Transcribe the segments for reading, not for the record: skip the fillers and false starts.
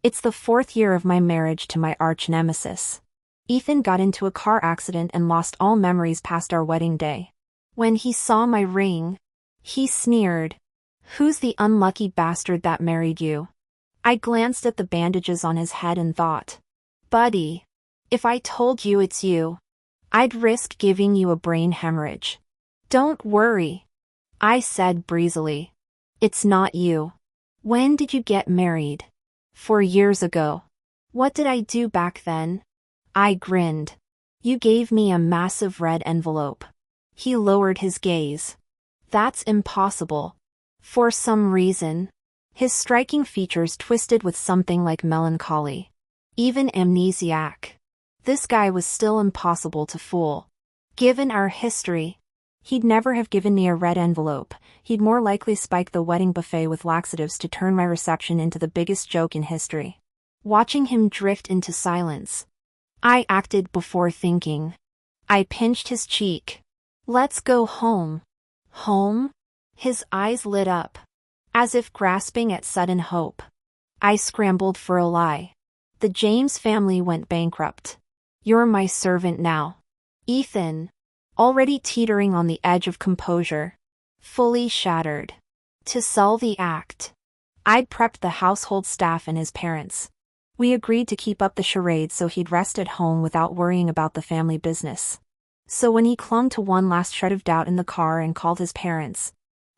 It's the 4th year of my marriage to my arch-nemesis. Ethan got into a car accident and lost all memories past our wedding day. When he saw my ring, he sneered. "Who's the unlucky bastard that married you?" I glanced at the bandages on his head and thought, "Buddy, if I told you it's you, I'd risk giving you a brain hemorrhage." "Don't worry," I said breezily. "It's not you." "When did you get married?" "4 years ago." "What did I do back then?" I grinned. "You gave me a massive red envelope." He lowered his gaze. "That's impossible." For some reason, his striking features twisted with something like melancholy. Even amnesiac. This guy was still impossible to fool. Given our history, he'd never have given me a red envelope. He'd more likely spike the wedding buffet with laxatives to turn my reception into the biggest joke in history. Watching him drift into silence, I acted before thinking. I pinched his cheek. "Let's go home." "Home?" His eyes lit up, as if grasping at sudden hope. I scrambled for a lie. "The James family went bankrupt. You're my servant now." Ethan, already teetering on the edge of composure, fully shattered. To sell the act, I'd prepped the household staff and his parents. We agreed to keep up the charade so he'd rest at home without worrying about the family business. So when he clung to one last shred of doubt in the car and called his parents,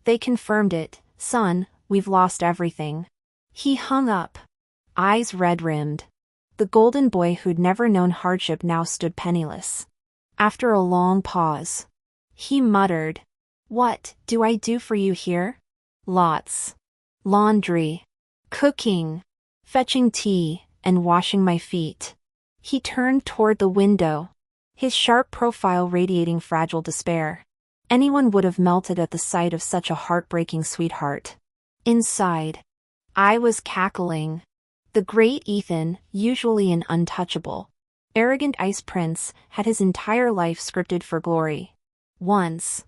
they confirmed it. "Son, we've lost everything." He hung up, eyes red-rimmed. The golden boy who'd never known hardship now stood penniless. After a long pause, he muttered, "What do I do for you here?" "Lots. Laundry, cooking, fetching tea, and washing my feet." He turned toward the window, his sharp profile radiating fragile despair. Anyone would have melted at the sight of such a heartbreaking sweetheart. Inside, I was cackling. The great Ethan, usually an untouchable, arrogant ice prince, had his entire life scripted for glory. Once,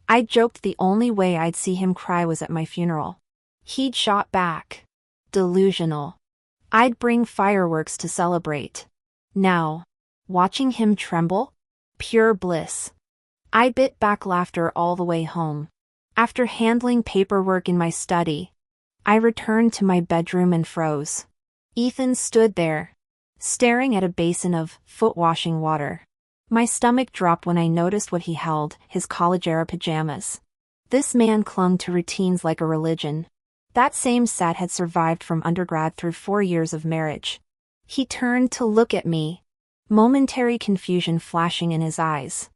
I joked the only way I'd see him cry was at my funeral. He'd shot back. Delusional. I'd bring fireworks to celebrate. Now, watching him tremble? Pure bliss. I bit back laughter all the way home. After handling paperwork in my study, I returned to my bedroom and froze. Ethan stood there, staring at a basin of foot-washing water. My stomach dropped when I noticed what he held, his college-era pajamas. This man clung to routines like a religion. That same set had survived from undergrad through 4 years of marriage. He turned to look at me, momentary confusion flashing in his eyes.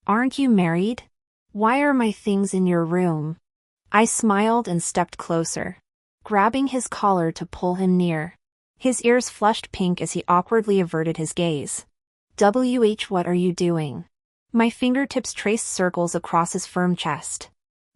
"Aren't you married? Why are my things in your room?" I smiled and stepped closer, grabbing his collar to pull him near. His ears flushed pink as he awkwardly averted his gaze. What are you doing?" My fingertips traced circles across his firm chest.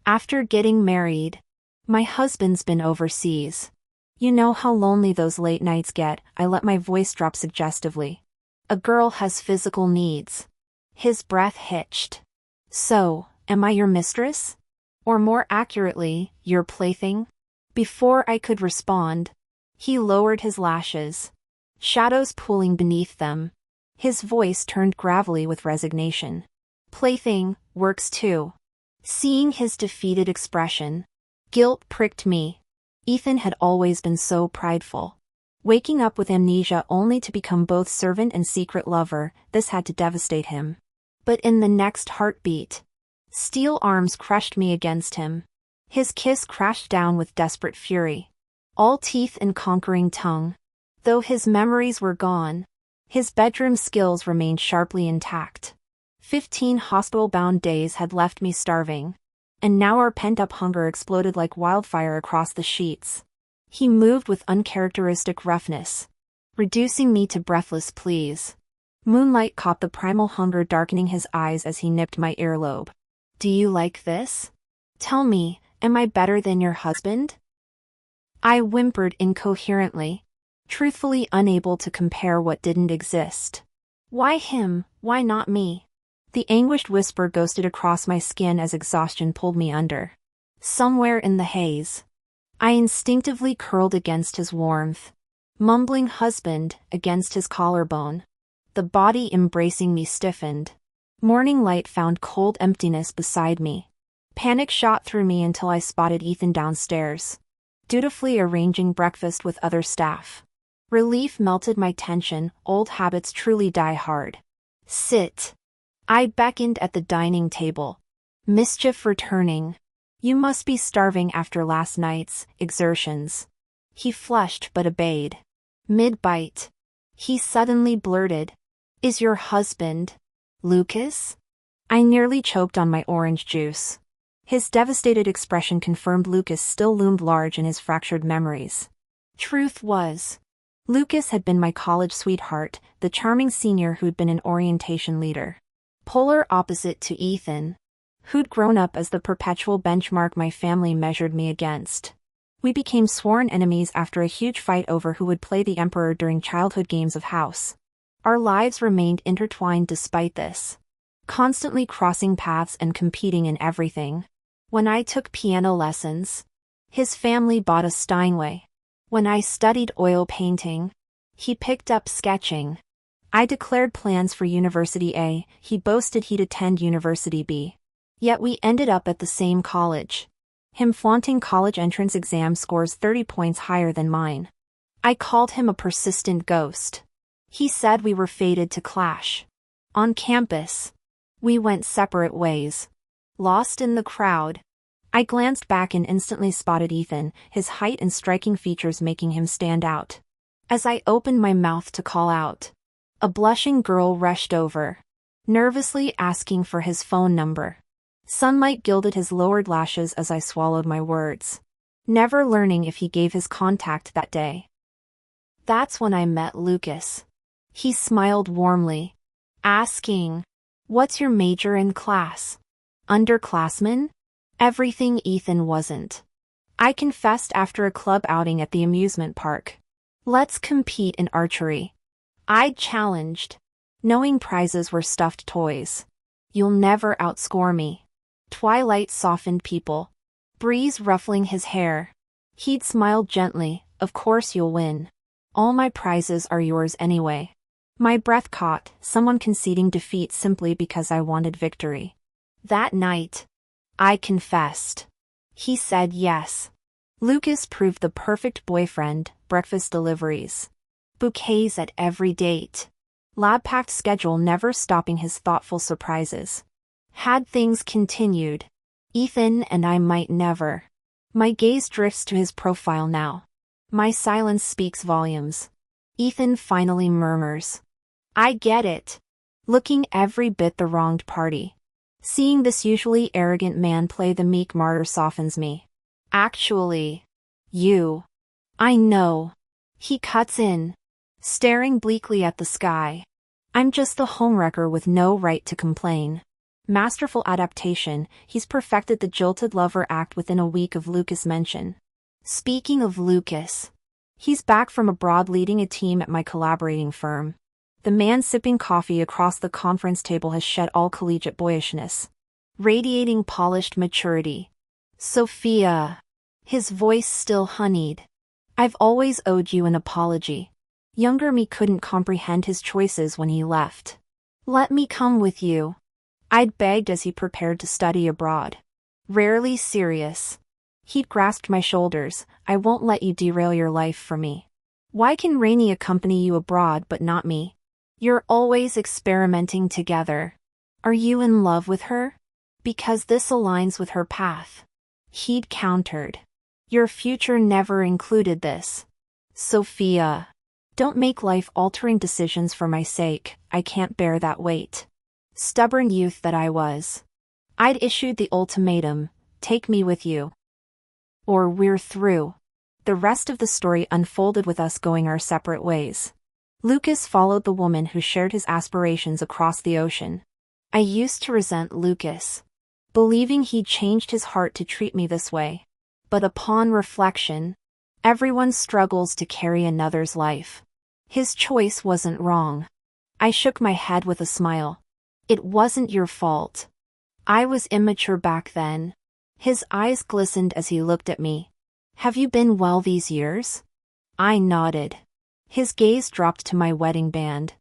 "After getting married, my husband's been overseas. You know how lonely those late nights get." I let my voice drop suggestively. "A girl has physical needs." His breath hitched. "So, am I your mistress? Or more accurately, your plaything?" Before I could respond, he lowered his lashes, shadows pooling beneath them. His voice turned gravelly with resignation. "Plaything works too." Seeing his defeated expression, guilt pricked me. Ethan had always been so prideful. Waking up with amnesia only to become both servant and secret lover, this had to devastate him. But in the next heartbeat, steel arms crushed me against him. His kiss crashed down with desperate fury, all teeth and conquering tongue. Though his memories were gone, his bedroom skills remained sharply intact. 15 hospital-bound days had left me starving, and now our pent-up hunger exploded like wildfire across the sheets. He moved with uncharacteristic roughness, reducing me to breathless pleas. Moonlight caught the primal hunger darkening his eyes as he nipped my earlobe. "Do you like this? Tell me, am I better than your husband?" I whimpered incoherently, truthfully unable to compare what didn't exist. "Why him, why not me?" The anguished whisper ghosted across my skin as exhaustion pulled me under. Somewhere in the haze, I instinctively curled against his warmth, mumbling husband against his collarbone. The body embracing me stiffened. Morning light found cold emptiness beside me. Panic shot through me until I spotted Ethan downstairs, dutifully arranging breakfast with other staff. Relief melted my tension. Old habits truly die hard. Sit. I beckoned at the dining table. Mischief returning. You must be starving after last night's exertions. He flushed but obeyed. Mid-bite, he suddenly blurted, "Is your husband Lucas?" I nearly choked on my orange juice. His devastated expression confirmed Lucas still loomed large in his fractured memories. Truth was, Lucas had been my college sweetheart, the charming senior who'd been an orientation leader. Polar opposite to Ethan, who'd grown up as the perpetual benchmark my family measured me against. We became sworn enemies after a huge fight over who would play the emperor during childhood games of house. Our lives remained intertwined despite this, constantly crossing paths and competing in everything. When I took piano lessons, his family bought a Steinway. When I studied oil painting, he picked up sketching. I declared plans for University A, he boasted he'd attend University B. Yet we ended up at the same college. Him flaunting college entrance exam scores 30 points higher than mine. I called him a persistent ghost. He said we were fated to clash. On campus, we went separate ways. Lost in the crowd, I glanced back and instantly spotted Ethan, his height and striking features making him stand out. As I opened my mouth to call out, a blushing girl rushed over, nervously asking for his phone number. Sunlight gilded his lowered lashes as I swallowed my words, never learning if he gave his contact that day. That's when I met Lucas. He smiled warmly, asking, "What's your major in class?" "Underclassman?" Everything Ethan wasn't. I confessed after a club outing at the amusement park. "Let's compete in archery." I challenged, knowing prizes were stuffed toys. "You'll never outscore me." Twilight softened people, breeze ruffling his hair. He'd smiled gently, "Of course you'll win. All my prizes are yours anyway." My breath caught, someone conceding defeat simply because I wanted victory. That night, I confessed. He said yes. Lucas proved the perfect boyfriend, breakfast deliveries, bouquets at every date, lab-packed schedule never stopping his thoughtful surprises. Had things continued, Ethan and I might never. My gaze drifts to his profile now. My silence speaks volumes. Ethan finally murmurs, "I get it." Looking every bit the wronged party. Seeing this usually arrogant man play the meek martyr softens me. "Actually, I know." He cuts in, staring bleakly at the sky. "I'm just the homewrecker with no right to complain." Masterful adaptation, he's perfected the jilted lover act within a week of Lucas' mention. Speaking of Lucas, he's back from abroad leading a team at my collaborating firm. The man sipping coffee across the conference table has shed all collegiate boyishness, radiating polished maturity. "Sophia." His voice still honeyed. "I've always owed you an apology." Younger me couldn't comprehend his choices when he left. "Let me come with you," I'd begged as he prepared to study abroad. Rarely serious, he'd grasped my shoulders. "I won't let you derail your life for me." "Why can Rainey accompany you abroad but not me?" "You're always experimenting together." "Are you in love with her?" "Because this aligns with her path." He'd countered. "Your future never included this." "Sophia, don't make life-altering decisions for my sake, I can't bear that weight." Stubborn youth that I was, I'd issued the ultimatum, "Take me with you, or we're through." The rest of the story unfolded with us going our separate ways. Lucas followed the woman who shared his aspirations across the ocean. I used to resent Lucas, believing he'd changed his heart to treat me this way. But upon reflection, everyone struggles to carry another's life. His choice wasn't wrong. I shook my head with a smile. "It wasn't your fault. I was immature back then." His eyes glistened as he looked at me. "Have you been well these years?" I nodded. His gaze dropped to my wedding band.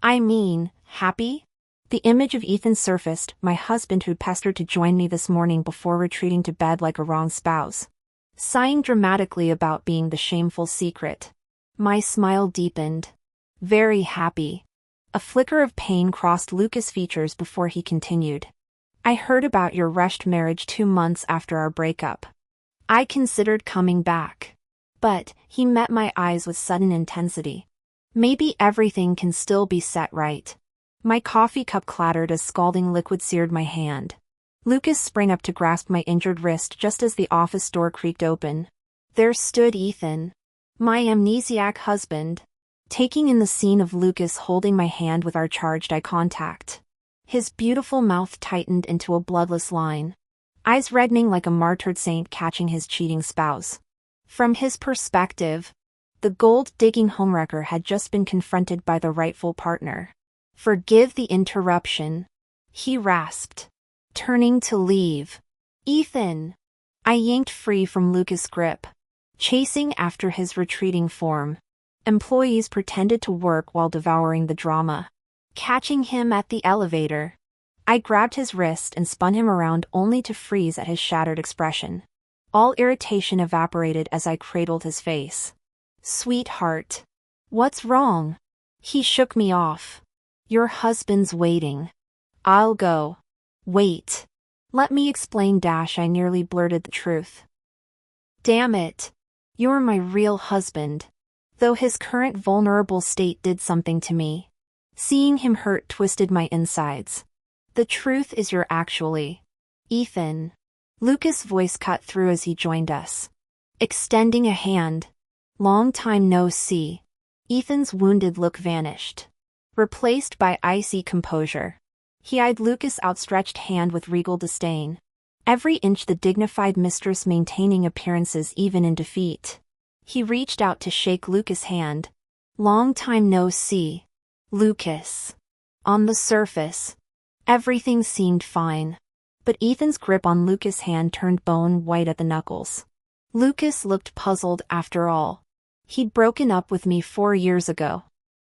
I mean, happy? The image of Ethan surfaced, my husband who'd pestered to join me this morning before retreating to bed like a wrong spouse. Sighing dramatically about being the shameful secret. My smile deepened. Very happy. A flicker of pain crossed Lucas' features before he continued. I heard about your rushed marriage 2 months after our breakup. I considered coming back. But, he met my eyes with sudden intensity. Maybe everything can still be set right. My coffee cup clattered as scalding liquid seared my hand. Lucas sprang up to grasp my injured wrist just as the office door creaked open. There stood Ethan. My amnesiac husband. Taking in the scene of Lucas holding my hand with our charged eye contact. His beautiful mouth tightened into a bloodless line. Eyes reddening like a martyred saint catching his cheating spouse. From his perspective, the gold-digging homewrecker had just been confronted by the rightful partner. Forgive the interruption, he rasped, turning to leave. Ethan! I yanked free from Lucas' grip, chasing after his retreating form. Employees pretended to work while devouring the drama. Catching him at the elevator, I grabbed his wrist and spun him around only to freeze at his shattered expression. All irritation evaporated as I cradled his face. Sweetheart. What's wrong? He shook me off. Your husband's waiting. I'll go. Wait. Let me explain. I nearly blurted the truth. Damn it. You're my real husband. Though his current vulnerable state did something to me. Seeing him hurt twisted my insides. The truth is you're actually Ethan. Lucas' voice cut through as he joined us. Extending a hand. Long time no see. Ethan's wounded look vanished. Replaced by icy composure. He eyed Lucas' outstretched hand with regal disdain. Every inch the dignified mistress maintaining appearances even in defeat. He reached out to shake Lucas' hand. Long time no see. Lucas. On the surface, everything seemed fine. But Ethan's grip on Lucas' hand turned bone white at the knuckles. Lucas looked puzzled after all. He'd broken up with me 4 years ago.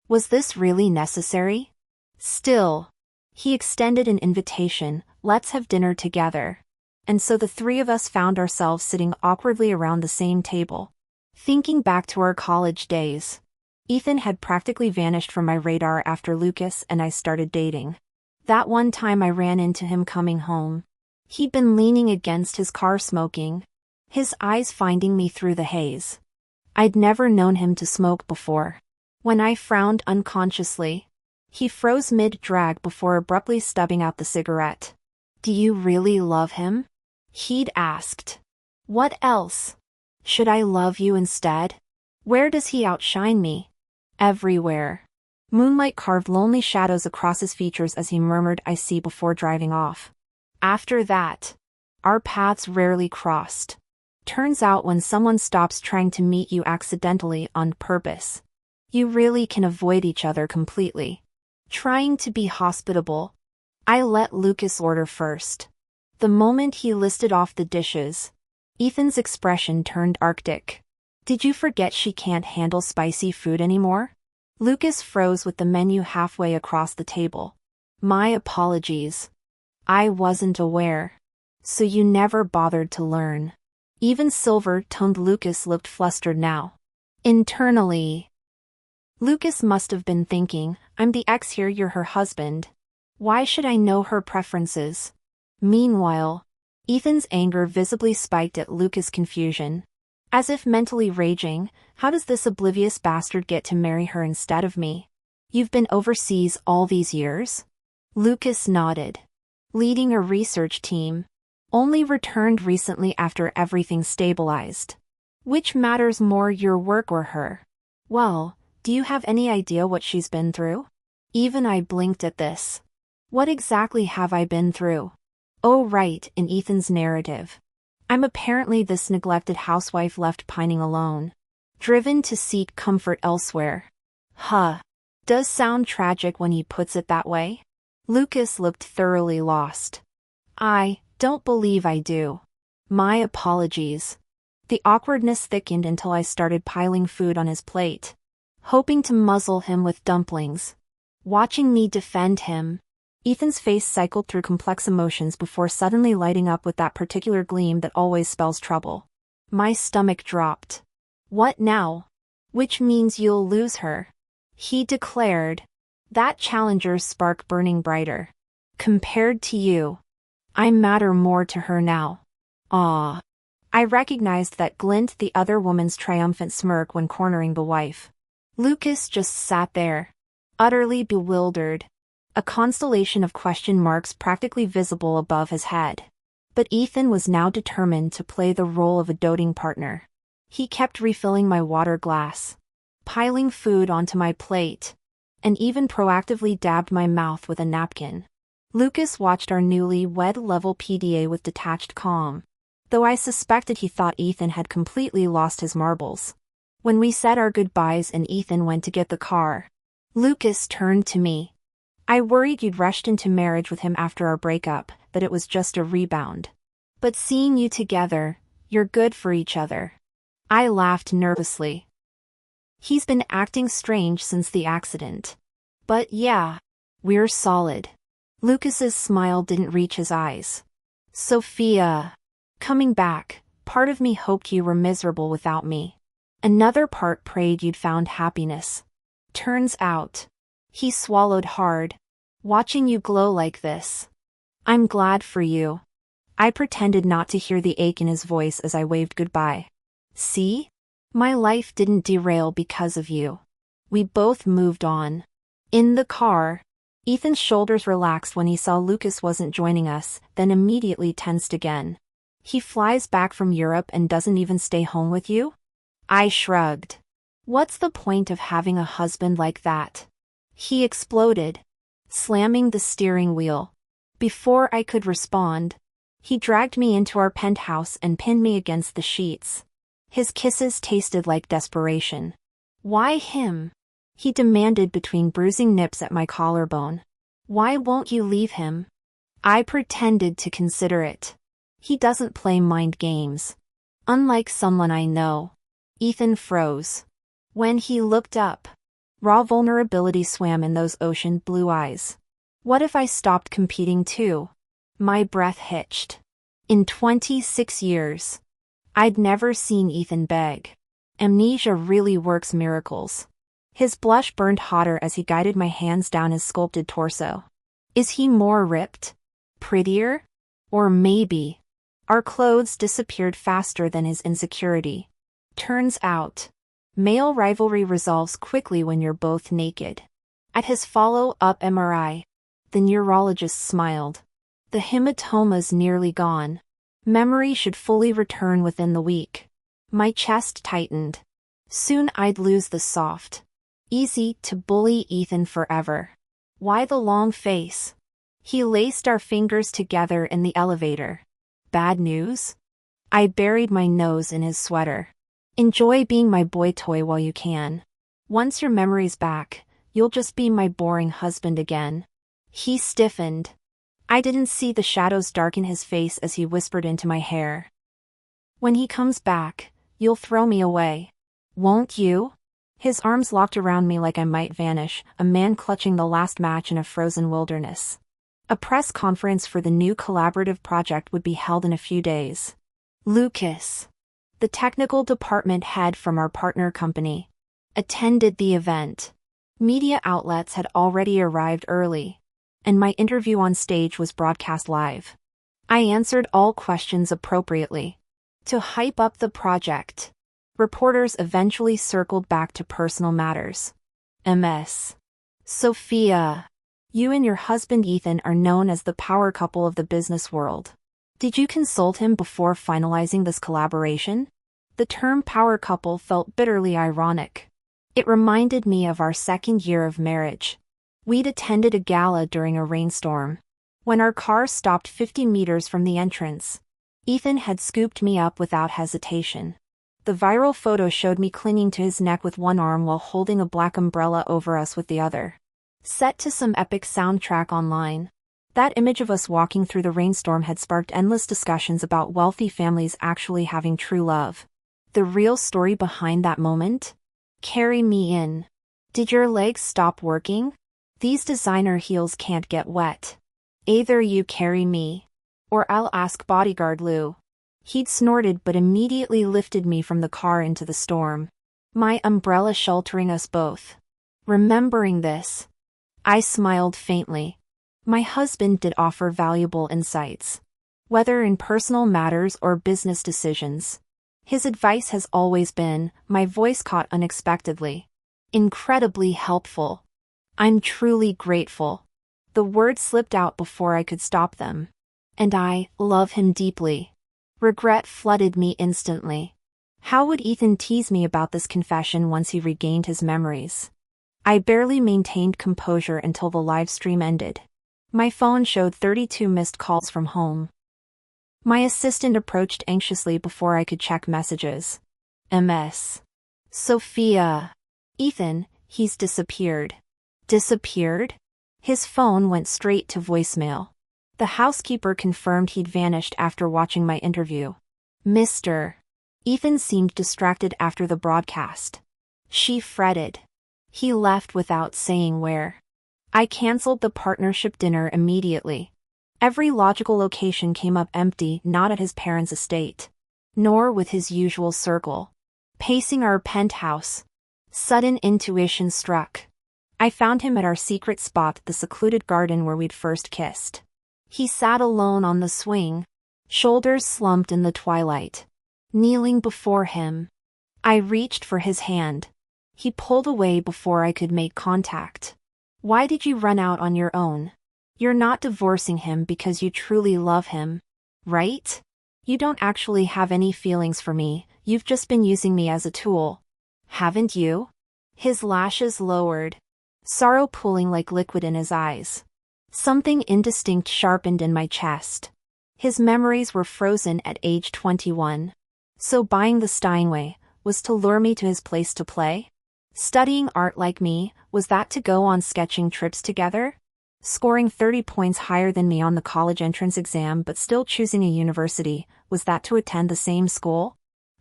Was this really necessary? Still. He extended an invitation, let's have dinner together. And so the 3 of us found ourselves sitting awkwardly around the same table. Thinking back to our college days. Ethan had practically vanished from my radar after Lucas and I started dating. That one time I ran into him coming home. He'd been leaning against his car smoking, his eyes finding me through the haze. I'd never known him to smoke before. When I frowned unconsciously, he froze mid-drag before abruptly stubbing out the cigarette. Do you really love him? He'd asked. What else? Should I love you instead? Where does he outshine me? Everywhere. Moonlight carved lonely shadows across his features as he murmured I see before driving off. After that, our paths rarely crossed. Turns out when someone stops trying to meet you accidentally on purpose, you really can avoid each other completely. Trying to be hospitable, I let Lucas order first. The moment he listed off the dishes, Ethan's expression turned arctic. Did you forget she can't handle spicy food anymore? Lucas froze with the menu halfway across the table. My apologies. I wasn't aware. So you never bothered to learn. Even silver-toned Lucas looked flustered now. Internally, Lucas must have been thinking, I'm the ex here, you're her husband. Why should I know her preferences? Meanwhile, Ethan's anger visibly spiked at Lucas' confusion. As if mentally raging, how does this oblivious bastard get to marry her instead of me? You've been overseas all these years? Lucas nodded. Leading a research team. Only returned recently after everything stabilized. Which matters more, your work or her? Well, do you have any idea what she's been through? Even I blinked at this. What exactly have I been through? Oh right, in Ethan's narrative. I'm apparently this neglected housewife left pining alone. Driven to seek comfort elsewhere. Huh. Does sound tragic when he puts it that way. Lucas looked thoroughly lost. I don't believe I do. My apologies. The awkwardness thickened until I started piling food on his plate. hoping to muzzle him with dumplings. Watching me defend him. Ethan's face cycled through complex emotions before suddenly lighting up with that particular gleam that always spells trouble. My stomach dropped. What now? Which means you'll lose her, he declared, that challenger's spark burning brighter. Compared to you, I matter more to her now. Ah. I recognized that glint, the other woman's triumphant smirk when cornering the wife. Lucas just sat there, utterly bewildered, a constellation of question marks practically visible above his head. But Ethan was now determined to play the role of a doting partner. He kept refilling my water glass, piling food onto my plate, and even proactively dabbed my mouth with a napkin. Lucas watched our newly-wed level PDA with detached calm, though I suspected he thought Ethan had completely lost his marbles. When we said our goodbyes and Ethan went to get the car, Lucas turned to me. I worried you'd rushed into marriage with him after our breakup, that it was just a rebound. But seeing you together, you're good for each other. I laughed nervously. He's been acting strange since the accident. But yeah, we're solid. Lucas's smile didn't reach his eyes. Sophia. Coming back, part of me hoped you were miserable without me. Another part prayed you'd found happiness. Turns out, he swallowed hard. Watching you glow like this. I'm glad for you. I pretended not to hear the ache in his voice as I waved goodbye. See? My life didn't derail because of you. We both moved on. In the car, Ethan's shoulders relaxed when he saw Lucas wasn't joining us, then immediately tensed again. He flies back from Europe and doesn't even stay home with you? I shrugged. What's the point of having a husband like that? He exploded, slamming the steering wheel. Before I could respond, he dragged me into our penthouse and pinned me against the sheets. His kisses tasted like desperation. Why him? He demanded between bruising nips at my collarbone. Why won't you leave him? I pretended to consider it. He doesn't play mind games. Unlike someone I know. Ethan froze. When he looked up, raw vulnerability swam in those ocean blue eyes. What if I stopped competing too? My breath hitched. In 26 years, I'd never seen Ethan beg. Amnesia really works miracles. His blush burned hotter as he guided my hands down his sculpted torso. Is he more ripped? Prettier? Or maybe our clothes disappeared faster than his insecurity. Turns out, male rivalry resolves quickly when you're both naked. At his follow-up MRI, the neurologist smiled. The hematoma's nearly gone. Memory should fully return within the week. My chest tightened. Soon I'd lose the soft, easy to bully Ethan forever. Why the long face? He laced our fingers together in the elevator. Bad news? I buried my nose in his sweater. Enjoy being my boy toy while you can. Once your memory's back, you'll just be my boring husband again. He stiffened. I didn't see the shadows darken his face as he whispered into my hair. When he comes back, you'll throw me away. Won't you? His arms locked around me like I might vanish, a man clutching the last match in a frozen wilderness. A press conference for the new collaborative project would be held in a few days. Lucas, the technical department head from our partner company, attended the event. Media outlets had already arrived early, and my interview on stage was broadcast live. I answered all questions appropriately. To hype up the project, reporters eventually circled back to personal matters. MS. Sophia, you and your husband Ethan are known as the power couple of the business world. Did you consult him before finalizing this collaboration? The term power couple felt bitterly ironic. It reminded me of our second year of marriage. We'd attended a gala during a rainstorm. When our car stopped 50 meters from the entrance, Ethan had scooped me up without hesitation. The viral photo showed me clinging to his neck with one arm while holding a black umbrella over us with the other. Set to some epic soundtrack online, that image of us walking through the rainstorm had sparked endless discussions about wealthy families actually having true love. The real story behind that moment? Carry me in. Did your legs stop working? These designer heels can't get wet. Either you carry me, or I'll ask bodyguard Lou. He'd snorted but immediately lifted me from the car into the storm, my umbrella sheltering us both. Remembering this, I smiled faintly. My husband did offer valuable insights, whether in personal matters or business decisions. His advice has always been, my voice caught unexpectedly, incredibly helpful. I'm truly grateful. The words slipped out before I could stop them. And I love him deeply. Regret flooded me instantly. How would Ethan tease me about this confession once he regained his memories? I barely maintained composure until the live stream ended. My phone showed 32 missed calls from home. My assistant approached anxiously before I could check messages. MS. Sophia. Ethan, he's disappeared. Disappeared? His phone went straight to voicemail. The housekeeper confirmed he'd vanished after watching my interview. Mr. Ethan seemed distracted after the broadcast. She fretted. He left without saying where. I canceled the partnership dinner immediately. Every logical location came up empty, not at his parents' estate, nor with his usual circle. Pacing our penthouse, sudden intuition struck. I found him at our secret spot, the secluded garden where we'd first kissed. He sat alone on the swing, shoulders slumped in the twilight. Kneeling before him, I reached for his hand. He pulled away before I could make contact. Why did you run out on your own? You're not divorcing him because you truly love him, right? You don't actually have any feelings for me, you've just been using me as a tool. Haven't you? His lashes lowered, sorrow pooling like liquid in his eyes. Something indistinct sharpened in my chest. His memories were frozen at age 21. So buying the Steinway was to lure me to his place to play? Studying art like me, was that to go on sketching trips together? Scoring 30 points higher than me on the college entrance exam but still choosing a university, was that to attend the same school?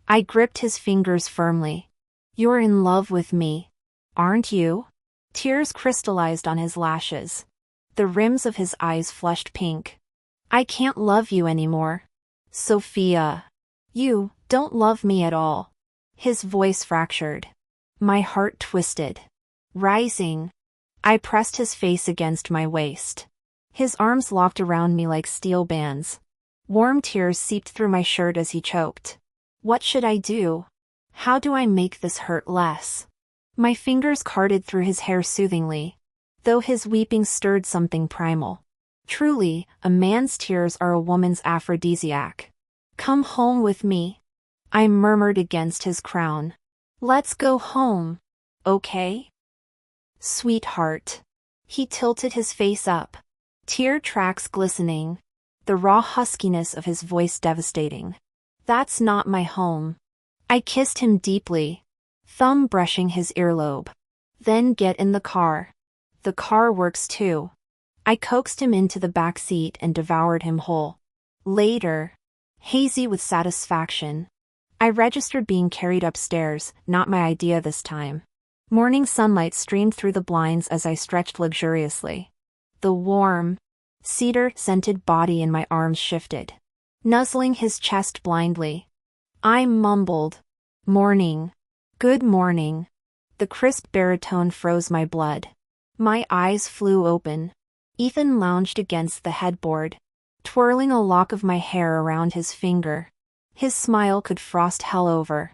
I gripped his fingers firmly. You're in love with me, aren't you? Tears crystallized on his lashes. The rims of his eyes flushed pink. I can't love you anymore. Sophia. You don't love me at all. His voice fractured. My heart twisted. Rising, I pressed his face against my waist. His arms locked around me like steel bands. Warm tears seeped through my shirt as he choked. What should I do? How do I make this hurt less? My fingers carded through his hair soothingly, though his weeping stirred something primal. Truly, a man's tears are a woman's aphrodisiac. Come home with me, I murmured against his crown. Let's go home, okay? Sweetheart. He tilted his face up, tear tracks glistening, the raw huskiness of his voice devastating. That's not my home. I kissed him deeply, thumb brushing his earlobe. Then get in the car. The car works too. I coaxed him into the back seat and devoured him whole. Later, hazy with satisfaction, I registered being carried upstairs, not my idea this time. Morning sunlight streamed through the blinds as I stretched luxuriously. The warm, cedar-scented body in my arms shifted, nuzzling his chest blindly. I mumbled, "Morning. Good morning." The crisp baritone froze my blood. My eyes flew open. Ethan lounged against the headboard, twirling a lock of my hair around his finger. His smile could frost hell over.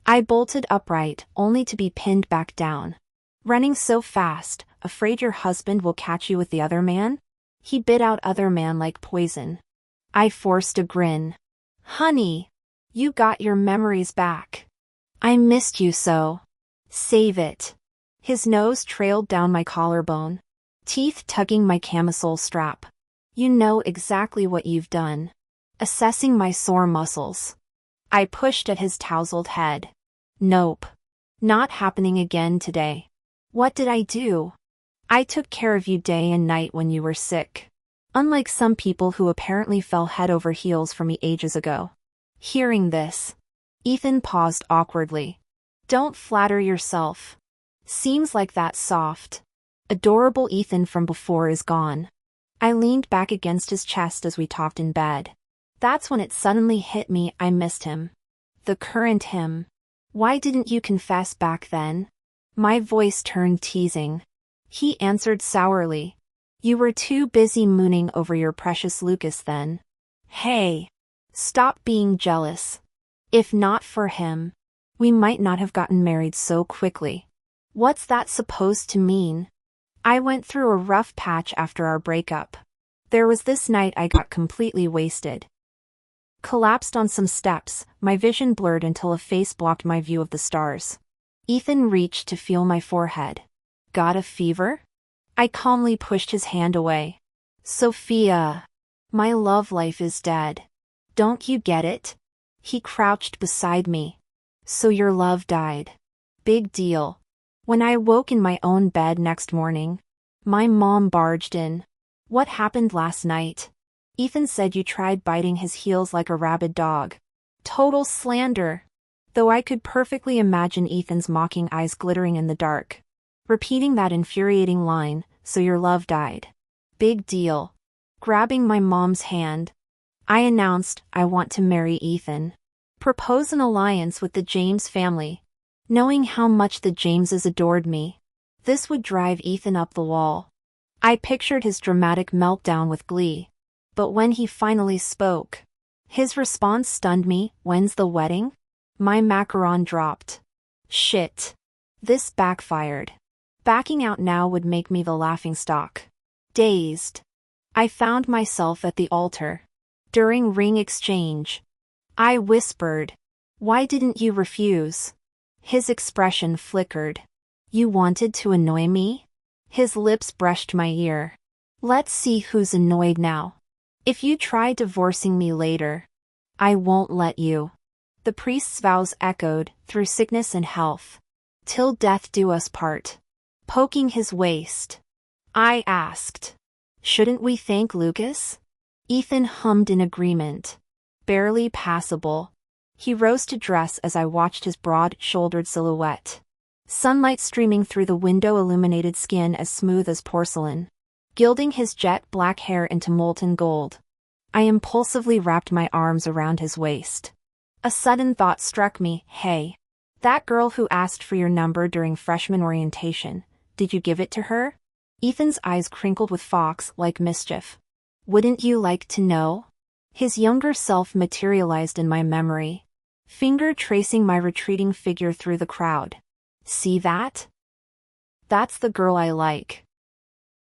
I bolted upright, only to be pinned back down. Running so fast, afraid your husband will catch you with the other man? He bit out other man like poison. I forced a grin. Honey, you got your memories back. I missed you so. Save it. His nose trailed down my collarbone, teeth tugging my camisole strap. You know exactly what you've done. Assessing my sore muscles. I pushed at his tousled head. Nope. Not happening again today. What did I do? I took care of you day and night when you were sick. Unlike some people who apparently fell head over heels for me ages ago. Hearing this, Ethan paused awkwardly. Don't flatter yourself. Seems like that soft, adorable Ethan from before is gone. I leaned back against his chest as we talked in bed. That's when it suddenly hit me, I missed him. The current him. Why didn't you confess back then? My voice turned teasing. He answered sourly. You were too busy mooning over your precious Lucas then. Hey. Stop being jealous. If not for him, we might not have gotten married so quickly. What's that supposed to mean? I went through a rough patch after our breakup. There was this night I got completely wasted. Collapsed on some steps, my vision blurred until a face blocked my view of the stars. Ethan reached to feel my forehead. Got a fever? I calmly pushed his hand away. Sophia. My love life is dead. Don't you get it? He crouched beside me. So your love died. Big deal. When I woke in my own bed next morning, my mom barged in. What happened last night? Ethan said you tried biting his heels like a rabid dog. Total slander. Though I could perfectly imagine Ethan's mocking eyes glittering in the dark. Repeating that infuriating line, so your love died. Big deal. Grabbing my mom's hand, I announced I want to marry Ethan. Propose an alliance with the James family. Knowing how much the Jameses adored me, this would drive Ethan up the wall. I pictured his dramatic meltdown with glee. But when he finally spoke, his response stunned me. When's the wedding? My macaron dropped. Shit. This backfired. Backing out now would make me the laughingstock. Dazed, I found myself at the altar. During ring exchange, I whispered, "Why didn't you refuse?" His expression flickered. You wanted to annoy me? His lips brushed my ear. Let's see who's annoyed now. If you try divorcing me later, I won't let you. The priest's vows echoed through sickness and health. Till death do us part. Poking his waist, I asked, shouldn't we thank Lucas? Ethan hummed in agreement. Barely passable. He rose to dress as I watched his broad-shouldered silhouette. Sunlight streaming through the window-illuminated skin as smooth as porcelain, gilding his jet-black hair into molten gold. I impulsively wrapped my arms around his waist. A sudden thought struck me. Hey, that girl who asked for your number during freshman orientation, did you give it to her? Ethan's eyes crinkled with fox-like mischief. Wouldn't you like to know? His younger self materialized in my memory, finger tracing my retreating figure through the crowd. See that? That's the girl I like.